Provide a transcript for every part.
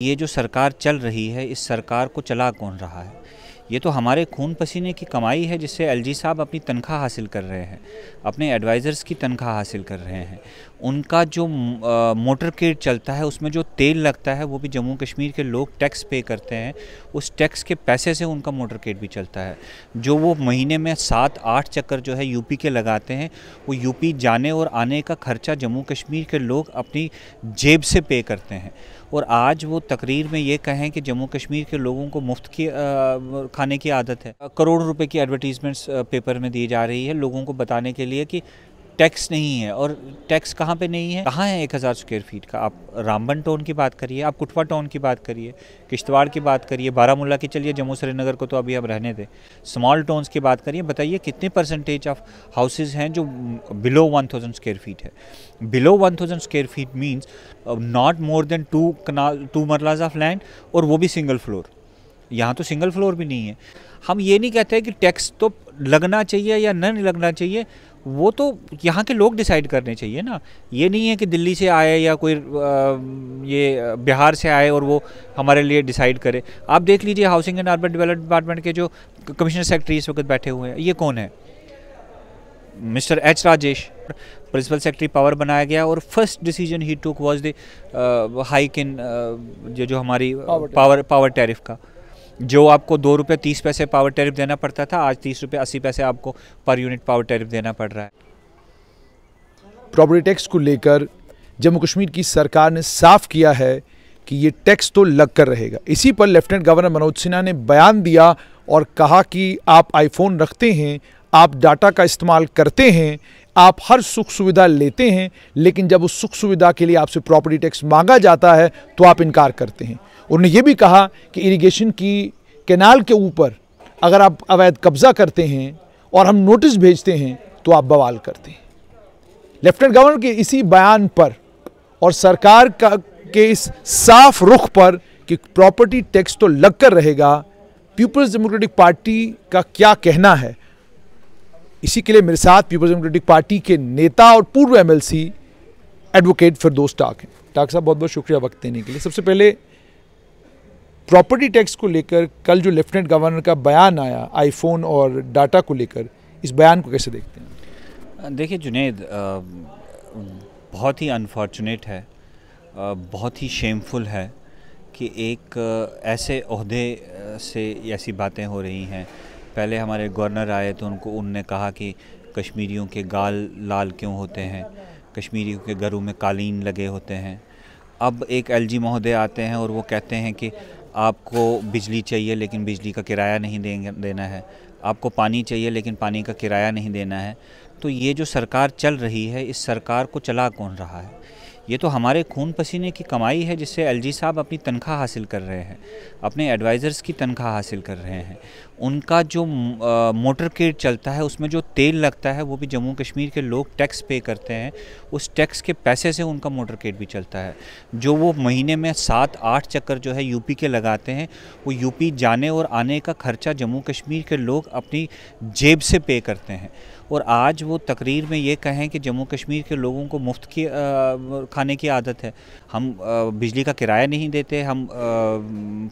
ये जो सरकार चल रही है, इस सरकार को चला कौन रहा है? ये तो हमारे खून पसीने की कमाई है, जिससे एलजी साहब अपनी तनख्वाह हासिल कर रहे हैं, अपने एडवाइज़र्स की तनख्वाह हासिल कर रहे हैं। उनका जो मोटर किट चलता है, उसमें जो तेल लगता है, वो भी जम्मू कश्मीर के लोग टैक्स पे करते हैं। उस टैक्स के पैसे से उनका मोटर किट भी चलता है। जो वो महीने में 7-8 चक्कर जो है यूपी के लगाते हैं, वो यूपी जाने और आने का खर्चा जम्मू कश्मीर के लोग अपनी जेब से पे करते हैं। और आज वो तकरीर में ये कहें कि जम्मू कश्मीर के लोगों को मुफ्त की खाने की आदत है। करोड़ों रुपए की एडवर्टीजमेंट्स पेपर में दी जा रही है लोगों को बताने के लिए कि टैक्स नहीं है। और टैक्स कहाँ पे नहीं है? कहाँ है 1000 स्क्वायर फीट का? आप रामबन टाउन की बात करिए, आप कुटवा टाउन की बात करिए, किश्तवाड़ की बात करिए, बारामूला की, चलिए जम्मू श्रीनगर को तो अभी हम रहने दें, स्मॉल टाउन्स की बात करिए। बताइए कितने परसेंटेज ऑफ हाउसेज हैं जो बिलो 1000 स्क्वायर फीट है? Below 1000 square feet means not more than 2 marlas of land, और वो भी सिंगल फ्लोर। यहाँ तो सिंगल फ्लोर भी नहीं है। हम ये नहीं कहते कि टैक्स तो लगना चाहिए या नहीं लगना चाहिए, वो तो यहाँ के लोग डिसाइड करने चाहिए ना। ये नहीं है कि दिल्ली से आए या कोई ये बिहार से आए और वो हमारे लिए डिसाइड करे। आप देख लीजिए housing and urban development department के जो कमिश्नर सेक्रेटरी इस वक्त बैठे हुए हैं, ये कौन है? Mister H Rajesh. Principal secretary power बनाया गया और फर्स्ट डिसीजन ही took was the hike in जो हमारी पावर टैरिफ का, जो आपको 2 रुपये 30 पैसे पावर टैरिफ देना पड़ता था, आज 30 रुपये 80 पैसे आपको पर यूनिट पावर टैरिफ देना पड़ रहा है। प्रॉपर्टी टैक्स को लेकर जम्मू कश्मीर की सरकार ने साफ किया है कि ये टैक्स तो लग कर रहेगा। इसी पर लेफ्टिनेंट गवर्नर मनोज सिन्हा ने बयान दिया और कहा कि आप आईफोन रखते हैं, आप डाटा का इस्तेमाल करते हैं, आप हर सुख सुविधा लेते हैं, लेकिन जब उस सुख सुविधा के लिए आपसे प्रॉपर्टी टैक्स मांगा जाता है तो आप इनकार करते हैं। उन्होंने ये भी कहा कि इरिगेशन की कैनाल के ऊपर अगर आप अवैध कब्जा करते हैं और हम नोटिस भेजते हैं तो आप बवाल करते हैं। लेफ्टिनेंट गवर्नर के इसी बयान पर और सरकार के इस साफ रुख पर कि प्रॉपर्टी टैक्स तो लग कर रहेगा, पीपल्स डेमोक्रेटिक पार्टी का क्या कहना है, इसी के लिए मेरे साथ पीपल्स डेमोक्रेटिक पार्टी के नेता और पूर्व एमएलसी एडवोकेट फिरदौस टाक हैं। टाक साहब, बहुत बहुत शुक्रिया वक्त देने के लिए। सबसे पहले प्रॉपर्टी टैक्स को लेकर कल जो लेफ्टिनेंट गवर्नर का बयान आया आईफोन और डाटा को लेकर, इस बयान को कैसे देखते हैं? देखिए जुनैद, बहुत ही अनफॉर्चुनेट है, बहुत ही शेमफुल है कि एक ऐसे ओहदे से ऐसी बातें हो रही हैं। पहले हमारे गवर्नर आए तो उनने कहा कि कश्मीरियों के गाल लाल क्यों होते हैं, कश्मीरियों के घरों में कालीन लगे होते हैं। अब एक एलजी महोदय आते हैं और वो कहते हैं कि आपको बिजली चाहिए लेकिन बिजली का किराया नहीं देना है, आपको पानी चाहिए लेकिन पानी का किराया नहीं देना है। तो ये जो सरकार चल रही है, इस सरकार को चला कौन रहा है? ये तो हमारे खून पसीने की कमाई है, जिससे एलजी साहब अपनी तनख्वाह हासिल कर रहे हैं, अपने एडवाइज़र्स की तनख्वाह हासिल कर रहे हैं। उनका जो मोटर किट चलता है, उसमें जो तेल लगता है, वो भी जम्मू कश्मीर के लोग टैक्स पे करते हैं। उस टैक्स के पैसे से उनका मोटर किट भी चलता है। जो वो महीने में 7-8 चक्कर जो है यूपी के लगाते हैं, वो यूपी जाने और आने का खर्चा जम्मू कश्मीर के लोग अपनी जेब से पे करते हैं। और आज वो तकरीर में ये कहें कि जम्मू कश्मीर के लोगों को मुफ्त की खाने की आदत है, हम बिजली का किराया नहीं देते, हम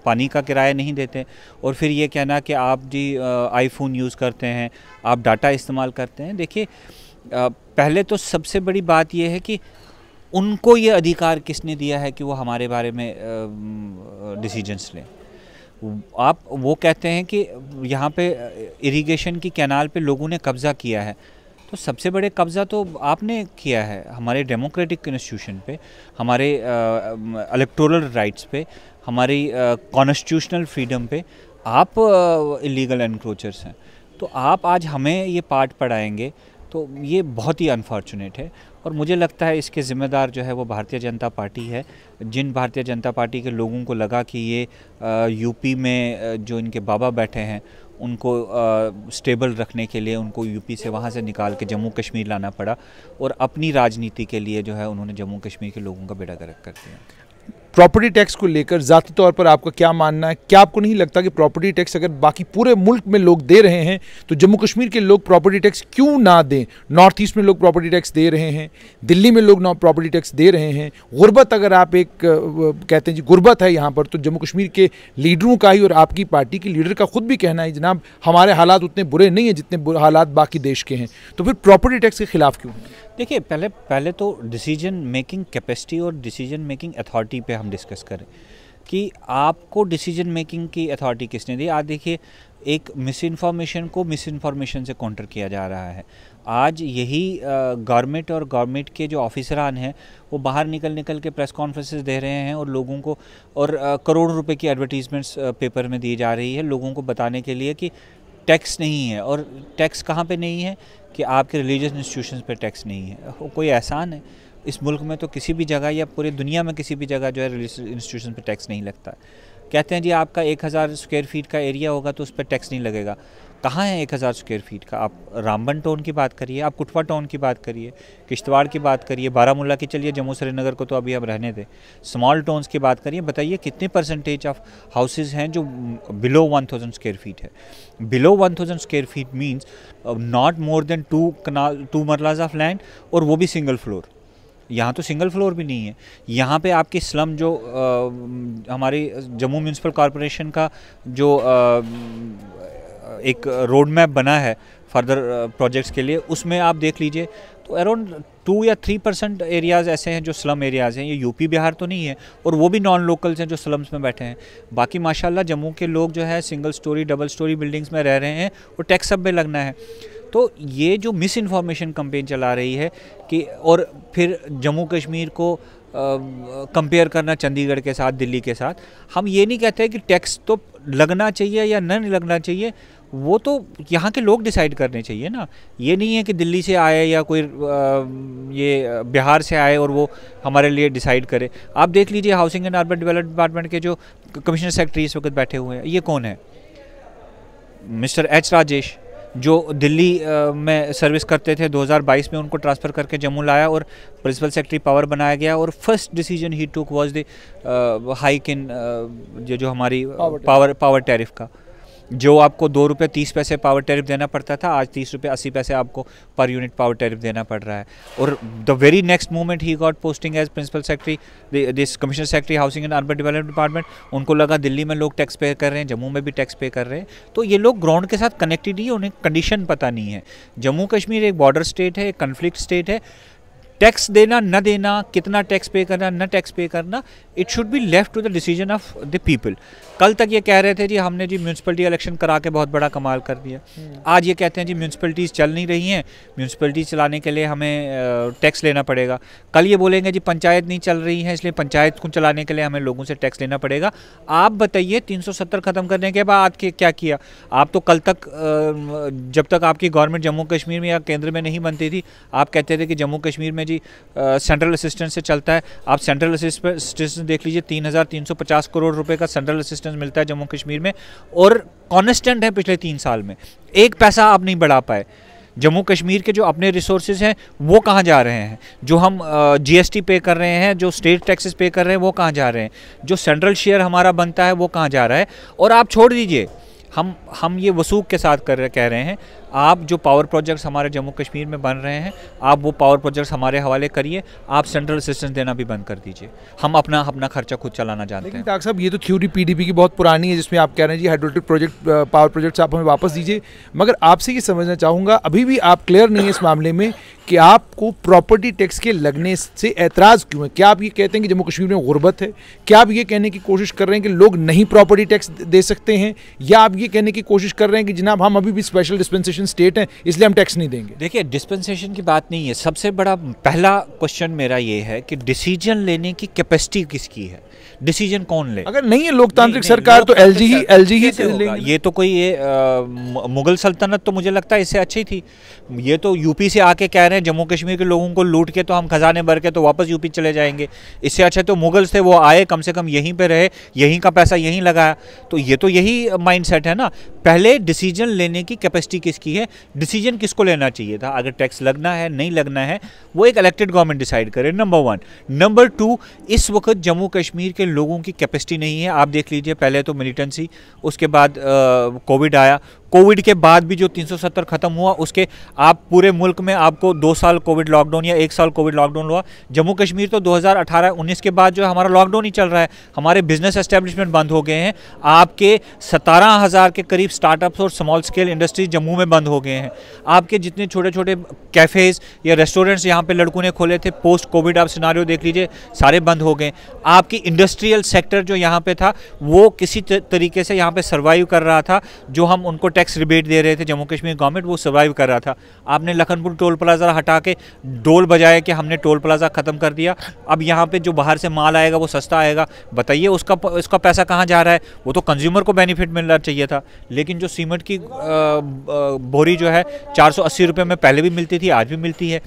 पानी का किराया नहीं देते, और फिर ये कहना कि आप जी आईफोन यूज़ करते हैं, आप डाटा इस्तेमाल करते हैं। देखिए, पहले तो सबसे बड़ी बात यह है कि उनको ये अधिकार किसने दिया है कि वो हमारे बारे में डिसीजंस लें। आप वो कहते हैं कि यहाँ पे इरिगेशन की कैनाल पे लोगों ने कब्ज़ा किया है, तो सबसे बड़े कब्ज़ा तो आपने किया है हमारे डेमोक्रेटिक इंस्टीट्यूशन पे, हमारे इलेक्टोरल राइट्स पे, हमारी कॉन्स्टिट्यूशनल फ्रीडम पे। आप इलीगल एनक्रोचर्स हैं, तो आप आज हमें ये पाठ पढ़ाएंगे, तो ये बहुत ही अनफॉर्चुनेट है। और मुझे लगता है इसके ज़िम्मेदार जो है वो भारतीय जनता पार्टी है। जिन भारतीय जनता पार्टी के लोगों को लगा कि ये यूपी में जो इनके बाबा बैठे हैं उनको स्टेबल रखने के लिए उनको यूपी से वहाँ से निकाल के जम्मू कश्मीर लाना पड़ा, और अपनी राजनीति के लिए जो है उन्होंने जम्मू कश्मीर के लोगों का बेड़ा गर्क कर दिया। प्रॉपर्टी टैक्स को लेकर ज़ाती तौर पर आपका क्या मानना है? क्या आपको नहीं लगता कि प्रॉपर्टी टैक्स अगर बाकी पूरे मुल्क में लोग दे रहे हैं तो जम्मू कश्मीर के लोग प्रॉपर्टी टैक्स क्यों ना दें? नॉर्थ ईस्ट में लोग प्रॉपर्टी टैक्स दे रहे हैं, दिल्ली में लोग प्रॉपर्टी टैक्स दे रहे हैं। गुर्बत अगर आप एक कहते हैं जी गुर्बत है यहाँ पर, तो जम्मू कश्मीर के लीडरों का ही और आपकी पार्टी के लीडर का खुद भी कहना है जनाब हमारे हालात उतने बुरे नहीं हैं जितने हालात बाकी देश के हैं, तो फिर प्रॉपर्टी टैक्स के खिलाफ क्यों? देखिए, पहले तो डिसीजन मेकिंग कैपेसिटी और डिसीजन मेकिंग अथॉरिटी पे हम डिस्कस करें कि आपको डिसीजन मेकिंग की अथॉरिटी किसने दी। आज देखिए, एक मिस इन्फॉर्मेशन को मिस इन्फॉर्मेशन से काउंटर किया जा रहा है। आज यही गवर्नमेंट और गवर्नमेंट के जो ऑफिसरान हैं वो बाहर निकल के प्रेस कॉन्फ्रेंसेस दे रहे हैं और लोगों को और करोड़ों रुपए की एडवर्टीजमेंट्स पेपर में दी जा रही है लोगों को बताने के लिए कि टैक्स नहीं है। और टैक्स कहाँ पे नहीं है कि आपके रिलीजियस इंस्टीट्यूशंस पे टैक्स नहीं है। कोई एहसान है? इस मुल्क में तो किसी भी जगह या पूरी दुनिया में किसी भी जगह जो है रिलीजियस इंस्टीट्यूशन पे टैक्स नहीं लगता है। कहते हैं जी आपका 1000 स्क्वायर फीट का एरिया होगा तो उस पर टैक्स नहीं लगेगा। कहाँ है 1000 स्क्वायर फीट का? आप रामबन टाउन की बात करिए, आप कुटवा टाउन की बात करिए, किश्तवाड़ की बात करिए, बारामूला की, चलिए जम्मू श्रीनगर को तो अभी हम रहने दें, स्मॉल टाउन्स की बात करिए। बताइए कितने परसेंटेज ऑफ हाउसेज हैं जो बिलो 1000 स्क्वायर फीट है? Below 1000 square feet means not more than 2 marlas of land, और वो भी सिंगल फ्लोर। यहाँ तो सिंगल फ्लोर भी नहीं है। यहाँ पे आपकी स्लम जो हमारी जम्मू म्यूनसिपल कॉरपोरेशन का जो एक रोड मैप बना है फर्दर प्रोजेक्ट्स के लिए, उसमें आप देख लीजिए तो अराउंड 2 या 3% एरियाज़ ऐसे हैं जो स्लम एरियाज़ हैं। ये यूपी बिहार तो नहीं है, और वो भी नॉन लोकल्स हैं जो स्लम्स में बैठे हैं। बाकी माशाल्लाह जम्मू के लोग जो है single storey double storey buildings में रह रहे हैं और टैक्स सब में लगना है। तो ये जो मिस इन्फॉर्मेशन कैंपेन चला रही है कि, और फिर जम्मू कश्मीर को कंपेयर करना चंडीगढ़ के साथ, दिल्ली के साथ। हम ये नहीं कहते कि टैक्स तो लगना चाहिए या नहीं लगना चाहिए, वो तो यहाँ के लोग डिसाइड करने चाहिए ना। ये नहीं है कि दिल्ली से आए या कोई ये बिहार से आए और वो हमारे लिए डिसाइड करे। आप देख लीजिए housing and urban development department के जो कमिश्नर सेक्रेटरी इस वक्त बैठे हुए हैं, ये कौन है? मिस्टर एच राजेश, जो दिल्ली में सर्विस करते थे, 2022 में उनको ट्रांसफ़र करके जम्मू लाया और प्रिंसिपल सेक्रेटरी पावर बनाया गया। और फर्स्ट डिसीजन ही took was the hike in जो हमारी पावर टैरिफ का, जो आपको 2 रुपये 30 पैसे पावर टैरिफ देना पड़ता था, आज 30 रुपये 80 पैसे आपको पर यूनिट पावर टैरिफ देना पड़ रहा है। और the very next moment he got posting as principal secretary, this commissioner secretary housing and urban development department. उनको लगा दिल्ली में लोग टैक्स पे कर रहे हैं, जम्मू में भी टैक्स पे कर रहे हैं। तो ये लोग ग्राउंड के साथ कनेक्टेड ही, उन्हें कंडीशन पता नहीं है। जम्मू कश्मीर एक बॉर्डर स्टेट है, एक कन्फ्लिक्ट स्टेट है। टैक्स देना न देना, कितना टैक्स पे करना न टैक्स पे करना, it should be left to the decision of the people. कल तक ये कह रहे थे जी हमने जी म्यूनसिपलिटी इलेक्शन करा के बहुत बड़ा कमाल कर दिया। आज ये कहते हैं जी म्यूनसिपलिटीज़ चल नहीं रही हैं, म्यूनसिपलिटीज़ चलाने के लिए हमें टैक्स लेना पड़ेगा। कल ये बोलेंगे जी पंचायत नहीं चल रही है इसलिए पंचायत को चलाने के लिए हमें लोगों से टैक्स लेना पड़ेगा। आप बताइए 370 ख़त्म करने के बाद क्या किया? आप तो कल तक जब तक आपकी गवर्नमेंट जम्मू कश्मीर में या केंद्र में नहीं बनती थी, आप कहते थे कि जम्मू कश्मीर में जी सेंट्रल असिस्टेंस से चलता है। आप सेंट्रल असिस्टेंस देख लीजिए, 3350 करोड़ रुपए का सेंट्रल असिस्टेंस मिलता है जम्मू कश्मीर में, और कांस्टेंट है पिछले 3 साल में। एक पैसा आप नहीं बढ़ा पाए। जम्मू कश्मीर के जो अपने रिसोर्सेज हैं वो कहाँ जा रहे हैं? जो हम जीएसटी पे कर रहे हैं, जो स्टेट टैक्सेस पे कर रहे हैं, वो कहाँ जा रहे हैं? जो सेंट्रल शेयर हमारा बनता है वो कहाँ जा रहा है? और आप छोड़ दीजिए, हम ये वसूख के साथ कह रहे हैं, आप जो पावर प्रोजेक्ट्स हमारे जम्मू कश्मीर में बन रहे हैं, आप वो पावर प्रोजेक्ट्स हमारे हवाले करिए, आप सेंट्रल असिस्टेंस देना भी बंद कर दीजिए। हम अपना खर्चा खुद चलाना जानते हैं। डॉक्टर साहब, ये तो थ्योरी पीडीपी की बहुत पुरानी है जिसमें आप कह रहे हैं जी हाइड्रोलिक प्रोजेक्ट, पावर प्रोजेक्ट्स आप हमें वापस दीजिए। मगर आपसे ये समझना चाहूँगा, अभी भी आप क्लियर नहीं है इस मामले में कि आपको प्रॉपर्टी टैक्स के लगने से एतराज़ क्यों है? क्या आप ये कहते हैं कि जम्मू कश्मीर में गुर्बत है? क्या आप ये कहने की कोशिश कर रहे हैं कि लोग नहीं प्रॉपर्टी टैक्स दे सकते हैं? या आप ये कहने की कोशिश कर रहे हैं कि जनाब हम अभी भी स्पेशल डिस्पेंसेशन स्टेट हैं इसलिए हम टैक्स नहीं देंगे? देखिए, डिस्पेंसेशन की बात नहीं है। सबसे बड़ा पहला क्वेश्चन मेरा ये है कि डिसीजन लेने की कैपेसिटी किसकी है? डिसीजन कौन ले? अगर नहीं है लोकतांत्रिक सरकार तो एलजी ही ये तो कोई मुगल सल्तनत तो मुझे लगता है इससे अच्छी थी। ये तो यूपी से आके कह रहे हैं जम्मू कश्मीर के लोगों को लूट के तो हम खजाने भर के तो वापस यूपी चले जाएंगे। इससे अच्छा तो मुगल्स थे, वो आए कम से कम यहीं पे रहे, यहीं का पैसा यहीं लगाया। तो ये तो यही माइंडसेट है ना। पहले डिसीजन लेने की कैपेसिटी किसकी है? डिसीजन किसको लेना चाहिए था? अगर टैक्स लगना है नहीं लगना है वो एक इलेक्टेड गवर्नमेंट डिसाइड करे, नंबर 1। नंबर 2, इस वक्त जम्मू कश्मीर के के लोगों की कैपेसिटी नहीं है। आप देख लीजिए, पहले तो मिलिटेंसी, उसके बाद कोविड आया, कोविड के बाद भी जो 370 ख़त्म हुआ, उसके आप पूरे मुल्क में आपको 2 साल कोविड लॉकडाउन या 1 साल कोविड लॉकडाउन हुआ। जम्मू कश्मीर तो 2018-19 के बाद जो है हमारा लॉकडाउन ही चल रहा है, हमारे बिजनेस एस्टेब्लिशमेंट बंद हो गए हैं। आपके 17,000 के करीब स्टार्टअप्स और स्मॉल स्केल इंडस्ट्रीज जम्मू में बंद हो गए हैं। आपके जितने छोटे छोटे कैफ़ेज़ या रेस्टोरेंट्स यहाँ पे लड़कों ने खोले थे, पोस्ट कोविड आप सिनारियो देख लीजिए, सारे बंद हो गए। आपकी इंडस्ट्रियल सेक्टर जो यहाँ पे था वो किसी तरीके से यहाँ पे सर्वाइव कर रहा था। जो हम उनको टैक्स रिबेट दे रहे थे जम्मू कश्मीर गवर्नमेंट, वो सर्वाइव कर रहा था। आपने लखनपुर टोल प्लाजा हटा के डोल बजाए कि हमने टोल प्लाजा ख़त्म कर दिया, अब यहाँ पे जो बाहर से माल आएगा वो सस्ता आएगा। बताइए उसका पैसा कहाँ जा रहा है? वो तो कंज्यूमर को बेनिफिट मिलना चाहिए था। लेकिन जो सीमेंट की बोरी जो है 480 रुपये में पहले भी मिलती थी, आज भी मिलती है।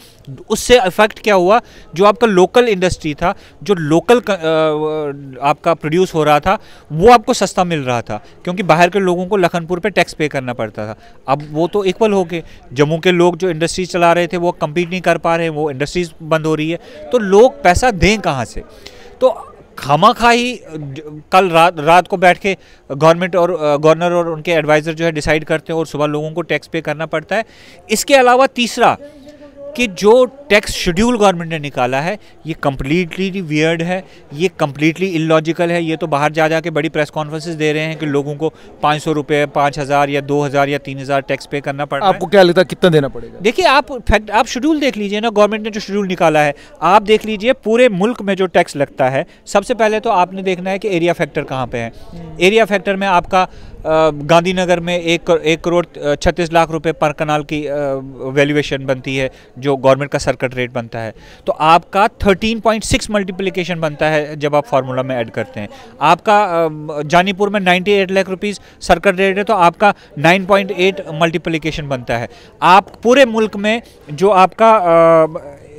उससे इफेक्ट क्या हुआ? जो आपका लोकल इंडस्ट्री था, जो लोकल आपका प्रोड्यूस हो रहा था, वो आपको सस्ता मिल रहा था, क्योंकि बाहर के लोगों को लखनपुर पे टैक्स पे करना पड़ता था। अब वो तो इक्वल हो गए। जम्मू के लोग जो इंडस्ट्रीज चला रहे थे वो कम्पीट नहीं कर पा रहे हैं, वो इंडस्ट्रीज बंद हो रही है, तो लोग पैसा दें कहाँ से? तो खामखा ही कल रात को बैठ के गवर्नमेंट और गवर्नर और उनके एडवाइज़र जो है डिसाइड करते हैं और सुबह लोगों को टैक्स पे करना पड़ता है। इसके अलावा तीसरा कि जो टैक्स शेड्यूल गवर्नमेंट ने निकाला है ये कम्प्लीटली वियर्ड है, ये कम्प्लीटली इलॉजिकल है। ये तो बाहर जा के बड़ी प्रेस कॉन्फ्रेंसेस दे रहे हैं कि लोगों को 500 रुपये, 5,000 या 2,000 या 3,000 टैक्स पे करना पड़ रहा है। आपको क्या लगता है कितना देना पड़ेगा? देखिए, आप शेड्यूल देख लीजिए ना, गवर्नमेंट ने जो शेड्यूल निकाला है आप देख लीजिए। पूरे मुल्क में जो टैक्स लगता है, सबसे पहले तो आपने देखना है कि एरिया फैक्टर कहाँ पे है। एरिया फैक्टर में आपका गांधीनगर में 1 करोड़ 36 लाख रुपए पर कनाल की वैल्यूएशन बनती है, जो गवर्नमेंट का सर्किट रेट बनता है। तो आपका 13.6 मल्टीप्लिकेशन बनता है जब आप फार्मूला में ऐड करते हैं। आपका जानीपुर में 98 लाख रुपीज़ सर्किट रेट है, तो आपका 9.8 मल्टीप्लिकेशन बनता है। आप पूरे मुल्क में जो आपका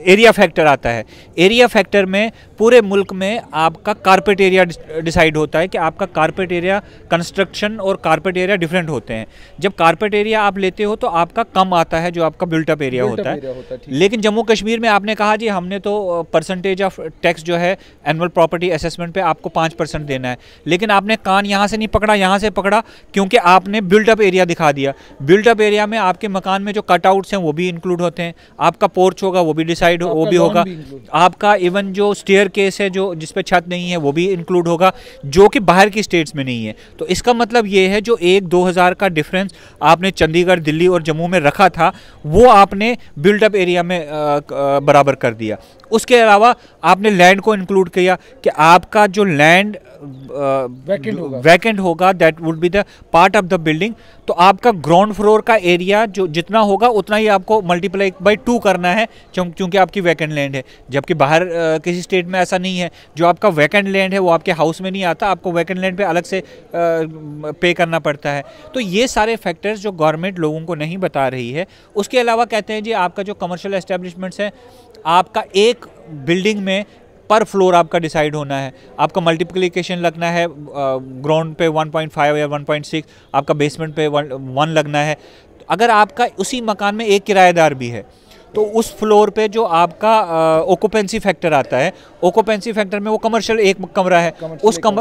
एरिया फैक्टर आता है, एरिया फैक्टर में पूरे मुल्क में आपका कारपेट एरिया डिसाइड होता है कि आपका कारपेट एरिया, कंस्ट्रक्शन और कारपेट एरिया डिफरेंट होते हैं। जब कारपेट एरिया आप लेते हो तो आपका कम आता है जो आपका बिल्टअप एरिया होता है। लेकिन जम्मू कश्मीर में आपने कहा जी हमने तो परसेंटेज ऑफ टैक्स जो है एनुअल प्रॉपर्टी असेसमेंट पे आपको 5% देना है, लेकिन आपने कान यहाँ से नहीं पकड़ा, यहाँ से पकड़ा, क्योंकि आपने बिल्टअप एरिया दिखा दिया। बिल्टअप एरिया में आपके मकान में जो कटआउट्स हैं वो भी इंक्लूड होते हैं, आपका पोर्च होगा वो भी डिसाइड वो भी होगा, आपका इवन जो स्टेयर केस है जो जिस पे छत नहीं है वो भी इंक्लूड होगा, जो कि बाहर की स्टेट्स में नहीं है। तो इसका मतलब ये है जो 1-2 हज़ार का डिफरेंस आपने चंडीगढ़, दिल्ली और जम्मू में रखा था वो आपने बिल्डअप एरिया में बराबर कर दिया। उसके अलावा आपने लैंड को इंक्लूड किया कि आपका जो लैंड वैकेंट होगा that would be the part of the building. तो आपका ग्राउंड फ्लोर का एरिया जो जितना होगा उतना ही आपको मल्टीप्लाई बाई 2 करना है, क्योंकि आपकी वैकेंट लैंड है। जबकि बाहर किसी स्टेट में ऐसा नहीं है, जो आपका वैकेंट लैंड है वो आपके हाउस में नहीं आता, आपको वैकेंट लैंड पे अलग से पे करना पड़ता है। तो ये सारे फैक्टर्स जो गवर्नमेंट लोगों को नहीं बता रही है। उसके अलावा कहते हैं जी आपका जो कमर्शियल एस्टेब्लिशमेंट्स है, आपका एक बिल्डिंग में पर फ्लोर आपका डिसाइड होना है, आपका मल्टीप्लिकेशन लगना है ग्राउंड पे 1.5 या 1.6, आपका बेसमेंट पे 1 लगना है। अगर आपका उसी मकान में एक किराएदार भी है तो उस फ्लोर पे जो आपका ऑक्यूपेंसी फैक्टर आता है, ऑक्यूपेंसी फैक्टर में वो कमर्शियल एक कमरा है,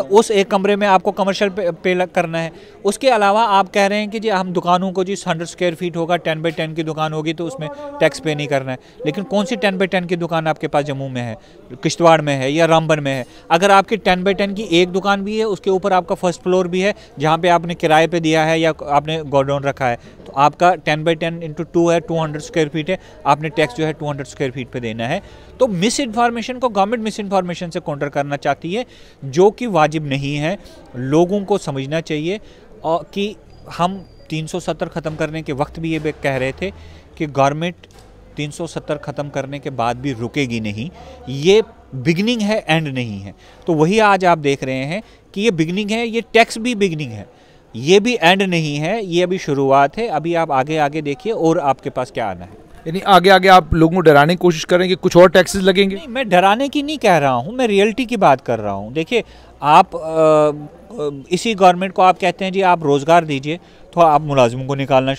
उस एक कमरे में आपको कमर्शियल पे करना है। उसके अलावा आप कह रहे हैं कि जी हम दुकानों को जी 100 स्क्वायर फीट होगा, 10x10 की दुकान होगी तो उसमें टैक्स पे नहीं करना है। लेकिन कौन सी 10x10 की दुकान आपके पास जम्मू में है, किश्तवाड़ में है या रामबन में है? अगर आपकी 10x10 की एक दुकान भी है, उसके ऊपर आपका फर्स्ट फ्लोर भी है जहाँ पे आपने किराए पे दिया है या आपने गोडाउन रखा है, तो आपका 10x10 × 2 है, 200 स्क्वायर फीट है, आपने टैक्स जो है 200 स्क्वायर फीट पे देना है। तो मिस इन्फॉर्मेशन को गवर्नमेंट मिस इन्फॉर्मेशन से काउंटर करना चाहती है, जो कि वाजिब नहीं है। लोगों को समझना चाहिए और कि हम 370 ख़त्म करने के वक्त भी ये कह रहे थे कि गवर्नमेंट 370 ख़त्म करने के बाद भी रुकेगी नहीं, ये बिगनिंग है, एंड नहीं है। तो वही आज आप देख रहे हैं कि ये बिगनिंग है, ये टैक्स भी बिगनिंग है, ये भी एंड नहीं है, ये अभी शुरुआत है। अभी आप आगे आगे देखिए और आपके पास क्या आना है। यानी आगे आगे आप लोगों को डराने की कोशिश करेंगे, कुछ और टैक्सेस लगेंगे? नहीं, मैं डराने की नहीं कह रहा हूँ, मैं रियलिटी की बात कर रहा हूँ। देखिए, आप इसी गवर्नमेंट को आप कहते हैं जी आप रोज़गार दीजिए, तो आप मुलाजिमों को निकालना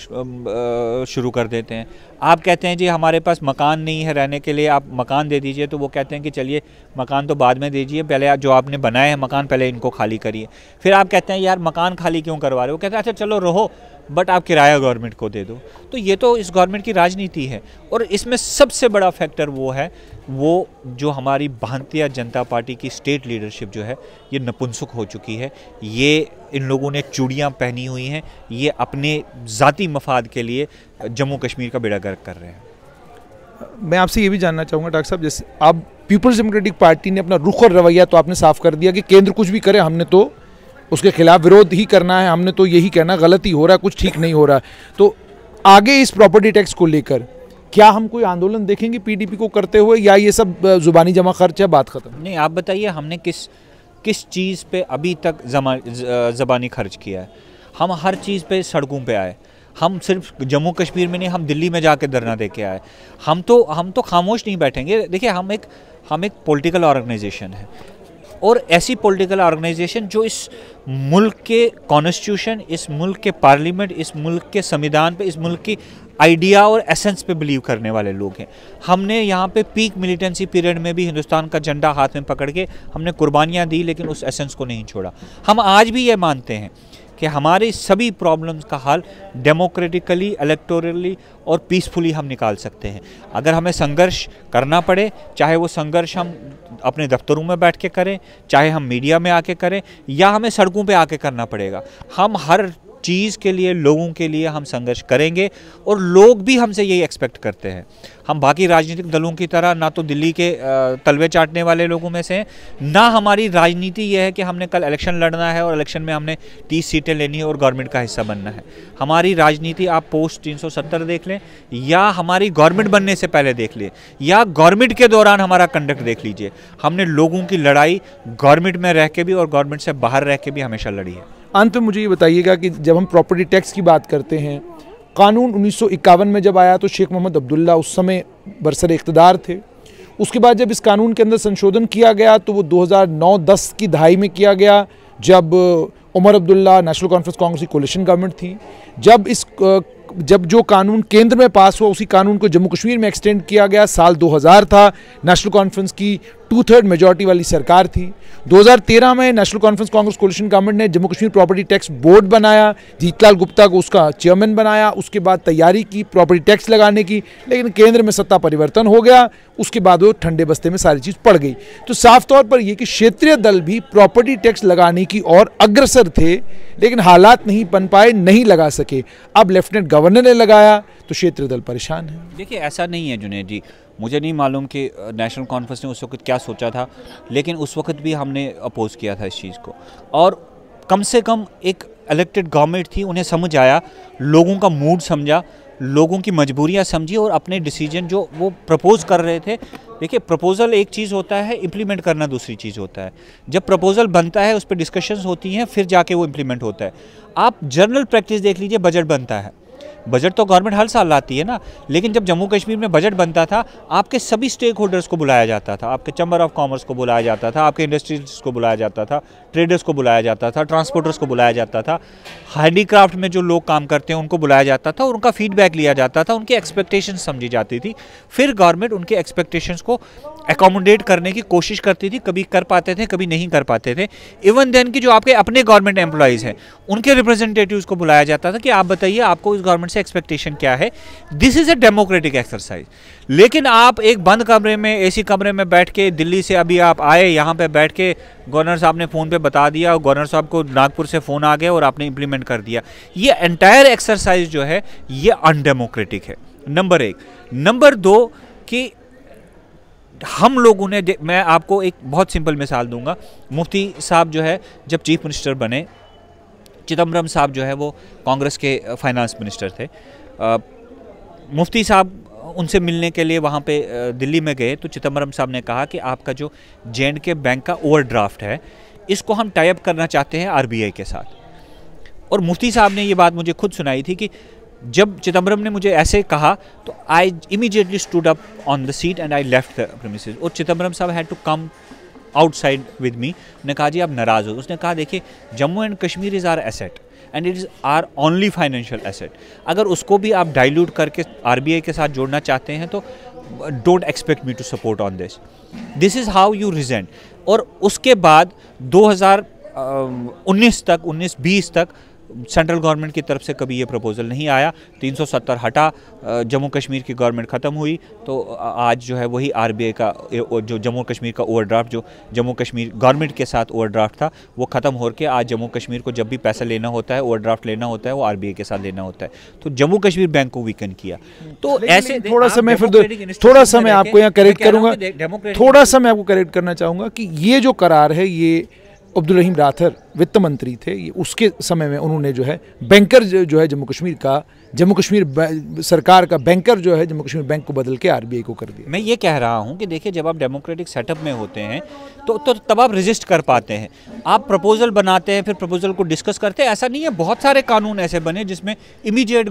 शुरू कर देते हैं। आप कहते हैं जी हमारे पास मकान नहीं है रहने के लिए, आप मकान दे दीजिए, तो वो कहते हैं कि चलिए मकान तो बाद में दीजिए, पहले जो आपने बनाए हैं मकान पहले इनको खाली करिए। फिर आप कहते हैं यार मकान खाली क्यों करवा रहे हो, वो कहते हैं अच्छा चलो रहो, बट आप किराया गवर्नमेंट को दे दो। तो ये तो इस गवर्नमेंट की राजनीति है। और इसमें सबसे बड़ा फैक्टर वो है, वो जो हमारी भारतीय जनता पार्टी की स्टेट लीडरशिप जो है ये नपुंसक हो चुकी है। ये इन लोगों ने चूड़ियाँ पहनी हुई हैं, ये अपने ज़ाती मफाद के लिए जम्मू कश्मीर का बेड़ा गर्क कर रहे हैं। मैं आपसे ये भी जानना चाहूँगा डॉक्टर साहब, जैसे अब पीपल्स डेमोक्रेटिक पार्टी ने अपना रुख और रवैया तो आपने साफ कर दिया कि केंद्र कुछ भी करे हमने तो उसके खिलाफ विरोध ही करना है, हमने तो यही कहना गलत ही हो रहा है, कुछ ठीक नहीं हो रहा है। तो आगे इस प्रॉपर्टी टैक्स को लेकर क्या हम कोई आंदोलन देखेंगे पीडीपी को करते हुए, या ये सब जुबानी जमा खर्च है, बात खत्म? नहीं, आप बताइए हमने किस चीज़ पे अभी तक ज़बानी खर्च किया है? हम हर चीज़ पे सड़कों पे आए। हम सिर्फ जम्मू कश्मीर में नहीं, हम दिल्ली में जाके धरना दे के आए। हम तो खामोश नहीं बैठेंगे। देखिए, हम एक पॉलिटिकल ऑर्गेनाइजेशन है, और ऐसी पॉलिटिकल ऑर्गेनाइजेशन जो इस मुल्क के कॉन्स्टिट्यूशन, इस मुल्क के पार्लियामेंट, इस मुल्क के संविधान पे, इस मुल्क की आइडिया और एसेंस पे बिलीव करने वाले लोग हैं। हमने यहाँ पे पीक मिलिटेंसी पीरियड में भी हिंदुस्तान का झंडा हाथ में पकड़ के हमने कुर्बानियाँ दी, लेकिन उस एसेंस को नहीं छोड़ा। हम आज भी ये मानते हैं कि हमारी सभी प्रॉब्लम्स का हल डेमोक्रेटिकली, इलेक्टोरली और पीसफुली हम निकाल सकते हैं। अगर हमें संघर्ष करना पड़े, चाहे वो संघर्ष हम अपने दफ्तरों में बैठ के करें, चाहे हम मीडिया में आके करें, या हमें सड़कों पे आके करना पड़ेगा, हम हर चीज़ के लिए, लोगों के लिए हम संघर्ष करेंगे। और लोग भी हमसे यही एक्सपेक्ट करते हैं। हम बाकी राजनीतिक दलों की तरह ना तो दिल्ली के तलवे चाटने वाले लोगों में से हैं, ना हमारी राजनीति यह है कि हमने कल इलेक्शन लड़ना है और इलेक्शन में हमने 30 सीटें लेनी है और गवर्नमेंट का हिस्सा बनना है। हमारी राजनीति आप पोस्ट 370 देख लें, या हमारी गवर्नमेंट बनने से पहले देख लें, या गवर्नमेंट के दौरान हमारा कंडक्ट देख लीजिए। हमने लोगों की लड़ाई गवर्नमेंट में रह के भी और गवर्नमेंट से बाहर रह के भी हमेशा लड़ी है। अंत में मुझे ये बताइएगा कि जब हम प्रॉपर्टी टैक्स की बात करते हैं, कानून 1951 में जब आया तो शेख मोहम्मद अब्दुल्ला उस समय बरसर इक़्तिदार थे। उसके बाद जब इस कानून के अंदर संशोधन किया गया तो वो 2009-10 की दहाई में किया गया, जब उमर अब्दुल्ला नेशनल कॉन्फ्रेंस कांग्रेस की कोलिशन गवर्नमेंट थी। जब जो कानून केंद्र में पास हुआ, उसी कानून को जम्मू कश्मीर में एक्सटेंड किया गया। साल 2000 था, नेशनल कॉन्फ्रेंस की 2/3 मेजॉरिटी वाली सरकार थी। 2013 में नेशनल कॉन्फ्रेंस कांग्रेस कोलिशन गवर्नमेंट ने Jammu Kashmir property tax board बनाया, जीतलाल गुप्ता को उसका चेयरमैन बनाया। उसके बाद तैयारी की प्रॉपर्टी टैक्स लगाने की, लेकिन केंद्र में सत्ता परिवर्तन हो गया। उसके बाद वो ठंडे बस्ते में सारी चीज़ पड़ गई। तो साफ तौर पर यह कि क्षेत्रीय दल भी प्रॉपर्टी टैक्स लगाने की ओर अग्रसर थे, लेकिन हालात नहीं बन पाए, नहीं लगा सके। अब लेफ्टिनेंट गवर्नर ने लगाया तो क्षेत्रीय दल परेशान है। देखिए, ऐसा नहीं है जुनैद जी, मुझे नहीं मालूम कि नेशनल कॉन्फ्रेंस ने उस वक्त क्या सोचा था, लेकिन उस वक्त भी हमने अपोज किया था इस चीज़ को। और कम से कम एक इलेक्टेड गवर्नमेंट थी, उन्हें समझ आया, लोगों का मूड समझा, लोगों की मजबूरियां समझी और अपने डिसीजन जो वो प्रपोज कर रहे थे। देखिए, प्रपोजल एक चीज़ होता है, इम्प्लीमेंट करना दूसरी चीज़ होता है। जब प्रपोजल बनता है, उस पर डिस्कशंस होती हैं, फिर जाके वो इम्प्लीमेंट होता है। आप जनरल प्रैक्टिस देख लीजिए, बजट बनता है, बजट तो गवर्नमेंट हर साल लाती है ना, लेकिन जब जम्मू कश्मीर में बजट बनता था, आपके सभी स्टेक होल्डर्स को बुलाया जाता था, आपके चैम्बर ऑफ कॉमर्स को बुलाया जाता था, आपके इंडस्ट्रीज को बुलाया जाता था, ट्रेडर्स को बुलाया जाता था, ट्रांसपोर्टर्स को बुलाया जाता था, हैंडीक्राफ्ट में जो लोग काम करते हैं उनको बुलाया जाता था और उनका फीडबैक लिया जाता था, उनकी एक्सपेक्टेशंस समझी जाती थी। फिर गवर्नमेंट उनके एक्सपेक्टेशंस को एकोमोडेट करने की कोशिश करती थी, कभी कर पाते थे, कभी नहीं कर पाते थे। इवन देन की जो आपके अपने गवर्नमेंट एम्प्लॉइज़ हैं, उनके रिप्रेजेंटेटिव्स को बुलाया जाता था कि आप बताइए आपको इस गवर्नमेंट से एक्सपेक्टेशन क्या है। This is a democratic exercise. लेकिन आप एक बंद कमरे में, एसी कमरे में बैठ के, दिल्ली से अभी आप आए, यहाँ पे बैठ के गवर्नर साहब ने फ़ोन पे बता दिया और गवर्नर साहब को नागपुर से फ़ोन आ गया और आपने इम्प्लीमेंट कर दिया। ये एंटायर एक्सरसाइज जो है ये अनडेमोक्रेटिक है, नंबर 1। नंबर 2 कि हम लोगों ने, मैं आपको एक बहुत सिंपल मिसाल दूंगा। मुफ्ती साहब जो है जब चीफ मिनिस्टर बने, चिदम्बरम साहब जो है वो कांग्रेस के फाइनेंस मिनिस्टर थे। मुफ्ती साहब उनसे मिलने के लिए वहाँ पे दिल्ली में गए तो चिदम्बरम साहब ने कहा कि आपका जो J&K बैंक का ओवरड्राफ्ट है, इसको हम टाई अप करना चाहते हैं RBI के साथ। और मुफ्ती साहब ने ये बात मुझे खुद सुनाई थी कि जब चिदम्बरम ने मुझे ऐसे कहा तो I immediately stood up on the seat and I left the premises. और चिदम्बरम साहब had to come outside with me. ने कहा जी आप नाराज़ हो। उसने कहा देखिए Jammu and Kashmir is our asset and it is our only financial asset. अगर उसको भी आप डाइल्यूट करके RBI के साथ जोड़ना चाहते हैं तो don't expect me to support on this is how you regent. और उसके बाद 2019 तक 19-20 तक सेंट्रल गवर्नमेंट की तरफ से कभी ये प्रपोजल नहीं आया। 370 हटा, जम्मू कश्मीर की गवर्नमेंट ख़त्म हुई तो आज जो है वही RBI का जो जम्मू कश्मीर का ओवरड्राफ्ट जो जम्मू कश्मीर गवर्नमेंट के साथ ओवरड्राफ्ट था वो ख़त्म होकर आज जम्मू कश्मीर को जब भी पैसा लेना होता है, ओवरड्राफ्ट लेना होता है, वो RBI के साथ लेना होता है। तो जम्मू कश्मीर बैंक को वीकन किया। तो ऐसे थोड़ा सा मैं आपको यहाँ करेक्ट करूँगा, थोड़ा सा मैं आपको करेक्ट करना चाहूँगा कि ये जो करार है ये अब्दुल रहीम राठौर वित्त मंत्री थे, ये उसके समय में उन्होंने जो है बैंकर जो है जम्मू कश्मीर सरकार का बैंकर जो है जम्मू कश्मीर बैंक को बदल के RBI को कर दिया। मैं ये कह रहा हूँ कि देखिए जब आप डेमोक्रेटिक सेटअप में होते हैं तो तब आप रेजिस्ट कर पाते हैं, आप प्रपोजल बनाते हैं, फिर प्रपोजल को डिस्कस करते हैं। ऐसा नहीं है, बहुत सारे कानून ऐसे बने जिसमें इमीडिएट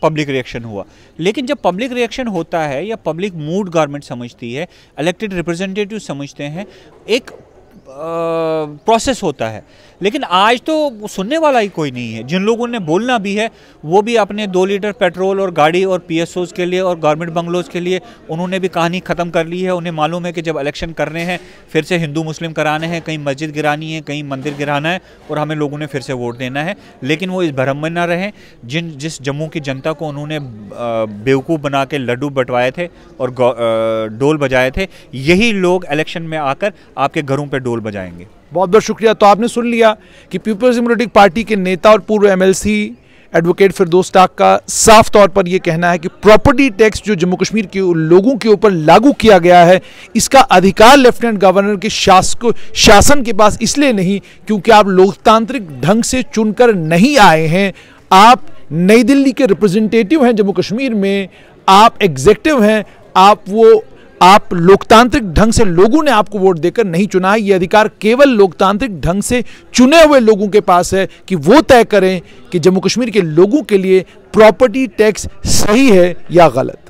पब्लिक रिएक्शन हुआ। लेकिन जब पब्लिक रिएक्शन होता है या पब्लिक मूड गवर्नमेंट समझती है, इलेक्टेड रिप्रेजेंटेटिव समझते हैं, एक प्रोसेस होता है। लेकिन आज तो सुनने वाला ही कोई नहीं है। जिन लोगों ने बोलना भी है वो भी अपने 2 लीटर पेट्रोल और गाड़ी और PSOs के लिए और गवर्नमेंट बंगलोज के लिए उन्होंने भी कहानी ख़त्म कर ली है। उन्हें मालूम है कि जब इलेक्शन करने हैं फिर से हिंदू मुस्लिम कराने हैं, कहीं मस्जिद गिरानी है, कहीं मंदिर गिराना है और हमें लोगों ने फिर से वोट देना है। लेकिन वो इस भ्रम में ना रहें जिस जम्मू की जनता को उन्होंने बेवकूफ़ बना के लड्डू बंटवाए थे और डोल बजाए थे, यही लोग इलेक्शन में आकर आपके घरों पर डोल बजाएंगे। बहुत बहुत शुक्रिया। तो आपने सुन लिया कि पीपल्स डेमोक्रेटिक पार्टी के नेता और पूर्व MLC एडवोकेट फिरदौस टाक का साफ तौर पर यह कहना है कि प्रॉपर्टी टैक्स जो जम्मू कश्मीर के लोगों के ऊपर लागू किया गया है, इसका अधिकार लेफ्टिनेंट गवर्नर के शासन के पास इसलिए नहीं क्योंकि आप लोकतांत्रिक ढंग से चुनकर नहीं आए हैं। आप नई दिल्ली के रिप्रेजेंटेटिव हैं जम्मू कश्मीर में, आप एग्जीक्यूटिव हैं, आप लोकतांत्रिक ढंग से लोगों ने आपको वोट देकर नहीं चुना है। यह अधिकार केवल लोकतांत्रिक ढंग से चुने हुए लोगों के पास है कि वो तय करें कि जम्मू कश्मीर के लोगों के लिए प्रॉपर्टी टैक्स सही है या गलत।